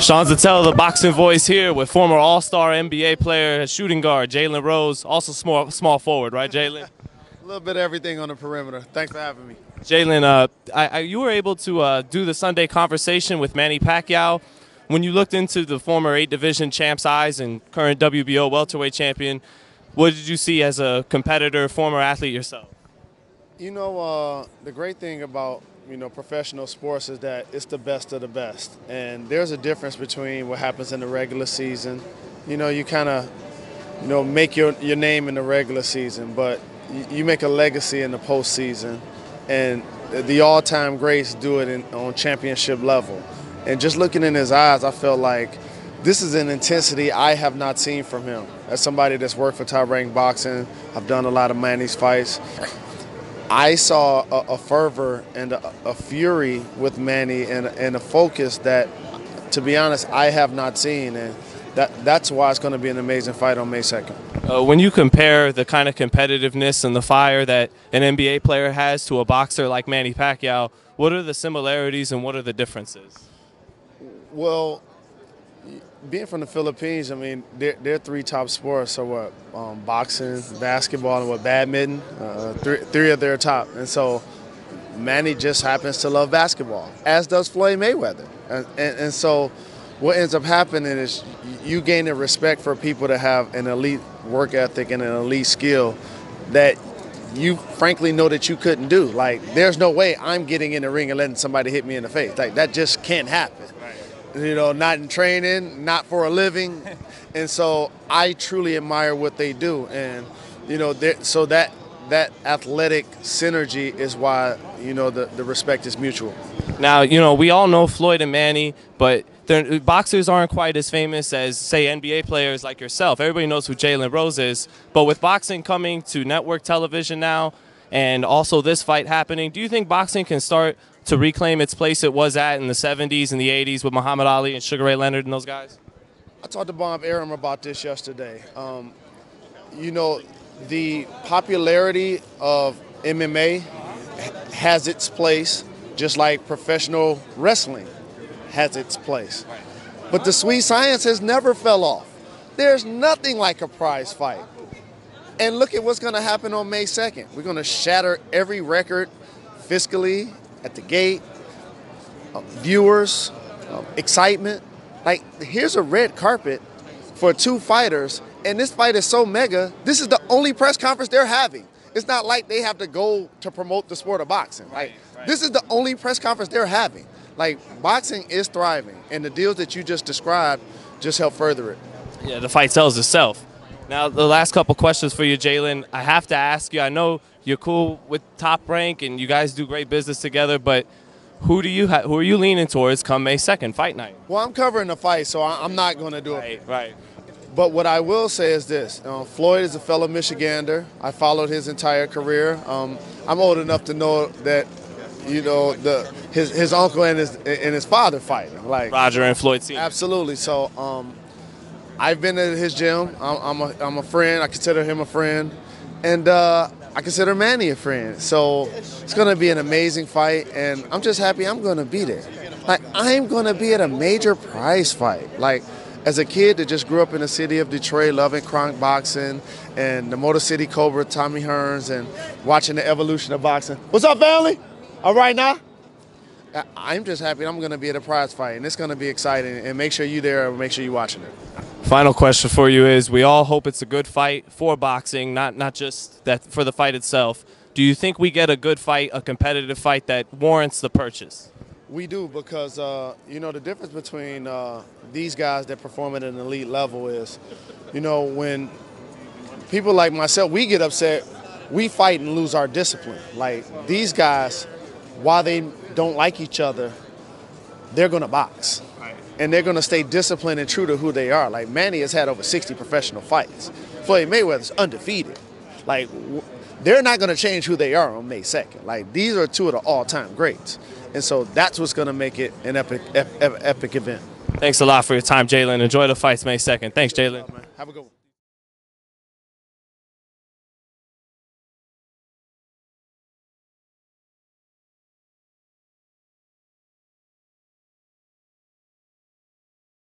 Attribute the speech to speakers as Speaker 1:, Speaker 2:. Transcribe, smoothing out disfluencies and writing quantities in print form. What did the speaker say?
Speaker 1: Sean Zattel, the boxing voice here with former All-Star NBA player, shooting guard Jalen Rose, also small forward, right, Jalen?
Speaker 2: A little bit of everything on the perimeter. Thanks for having me.
Speaker 1: Jalen, you were able to do the Sunday conversation with Manny Pacquiao. When you looked into the former 8-division champ's eyes and current WBO welterweight champion, what did you see as a competitor, former athlete yourself?
Speaker 2: You know, the great thing about professional sports is that it's the best of the best, and there's a difference between what happens in the regular season. You kind of make your name in the regular season, but you make a legacy in the postseason, and the all-time greats do it on championship level. And just looking in his eyes, I felt like this is an intensity I have not seen from him. As somebody that's worked for Top Rank Boxing, I've done a lot of Manny's fights. I saw a fervor and a fury with Manny and a focus that, to be honest, I have not seen. And that's why it's going to be an amazing fight on May 2nd.
Speaker 1: When you compare the kind of competitiveness and the fire that an NBA player has to a boxer like Manny Pacquiao, what are the similarities and what are the differences?
Speaker 2: Well, being from the Philippines, I mean, their three top sports are what? Boxing, basketball, and badminton. Three of their top. And so Manny just happens to love basketball, as does Floyd Mayweather. And so what ends up happening is you gain a respect for people that have an elite work ethic and an elite skill that you frankly know that you couldn't do. Like, there's no way I'm getting in the ring and letting somebody hit me in the face. Like, that just can't happen. Not in training, not for a living. And so I truly admire what they do. And, so that athletic synergy is why, the respect is mutual.
Speaker 1: Now, we all know Floyd and Manny, but boxers aren't quite as famous as, say, NBA players like yourself. Everybody knows who Jalen Rose is. But with boxing coming to network television now and also this fight happening, do you think boxing can start to reclaim its place it was at in the 70s and the 80s with Muhammad Ali and Sugar Ray Leonard and those guys?
Speaker 2: I talked to Bob Arum about this yesterday. The popularity of MMA has its place, just like professional wrestling has its place. But the sweet science has never fell off. There's nothing like a prize fight. And look at what's going to happen on May 2nd. We're going to shatter every record fiscally, at the gate, viewers, excitement. Like, here's a red carpet for two fighters, and this fight is so mega, this is the only press conference they're having. It's not like they have to go to promote the sport of boxing. Right. This is the only press conference they're having. Like, boxing is thriving, and the deals that you just described just help further it.
Speaker 1: Yeah, the fight sells itself. Now, the last couple questions for you, Jalen. I have to ask you, I know you're cool with Top Rank and you guys do great business together, but who are you leaning towards come May 2nd, fight night?
Speaker 2: Well, I'm covering the fight, so I'm not going to do it.
Speaker 1: Right.
Speaker 2: But what I will say is this. Floyd is a fellow Michigander. I followed his entire career. I'm old enough to know that, his uncle and his father fighting. Like
Speaker 1: Roger and Floyd Sr.
Speaker 2: Absolutely. So I've been at his gym. I'm a friend. I consider him a friend. And I consider Manny a friend. So it's going to be an amazing fight, and I'm just happy I'm going to be there. Like, I'm going to be at a major prize fight. Like, as a kid that just grew up in the city of Detroit, loving Kronk boxing and the Motor City Cobra, Tommy Hearns, and watching the evolution of boxing. What's up, family? All right now? I'm just happy I'm going to be at a prize fight, and it's going to be exciting. And make sure you're there and make sure you're watching it.
Speaker 1: Final question for you is, we all hope it's a good fight for boxing, not just that for the fight itself. Do you think we get a good fight, a competitive fight that warrants the purchase?
Speaker 2: We do, because, the difference between these guys that perform at an elite level is, when people like myself, we get upset, we fight and lose our discipline. Like, these guys, while they don't like each other, they're going to box. And they're going to stay disciplined and true to who they are. Like, Manny has had over 60 professional fights. Floyd Mayweather's undefeated. Like, they're not going to change who they are on May 2nd. Like, these are two of the all-time greats. And so that's what's going to make it an epic event.
Speaker 1: Thanks a lot for your time, Jalen. Enjoy the fights May 2nd. Thanks, Jalen.
Speaker 2: Have a good one.